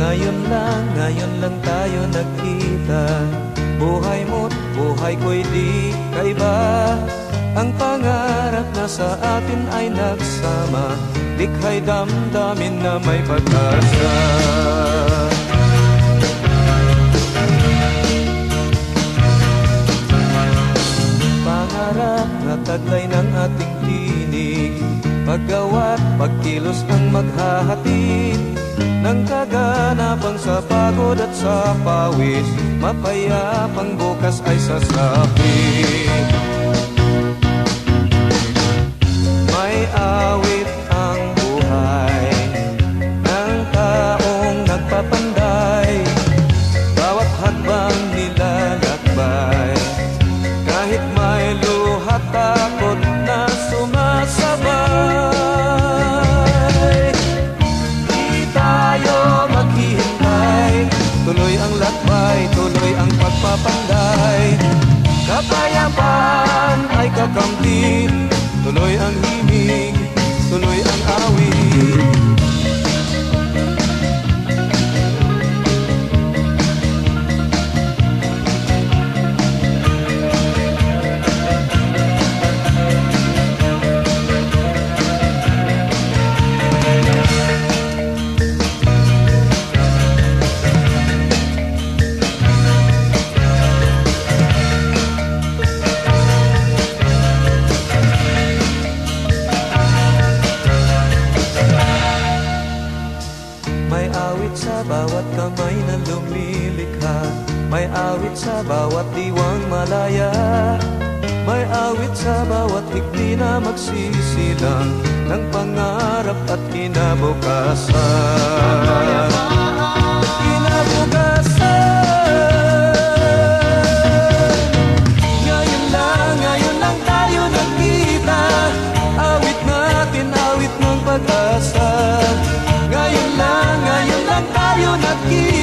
Ngayon lang tayo nagkita. Buhay mo't buhay ko'y di kaiba. Ang pangarap na sa atin ay nagsama, likha'y damdamin na may pag-asa. Pangarap na taglay ng ating tinig, paggawa't pagkilos ang maghahatid ng kaganapan sa pagod at sa pawis, mapayapang bukas ay sasapit. May awit ang buhay ng taong nagpapanday, bawat hakbang nilalakbay, kahit may luhat takot na sumasabay. Di tayo maghihintay, tuloy ang lakbay, tuloy ang pagpapanday. Kapayapaan ay kakamtin, tuloy ang himig, tuloy ang awit. May awit sa bawat kamay na lumilikha, may awit sa bawat diwang malaya, may awit sa bawat higdi na magsisilang ng pangarap at kinabukasan. Ngayon lang tayo nagkita, awit natin, awit ng pag-asa. Ngayon lang tayo nagkita.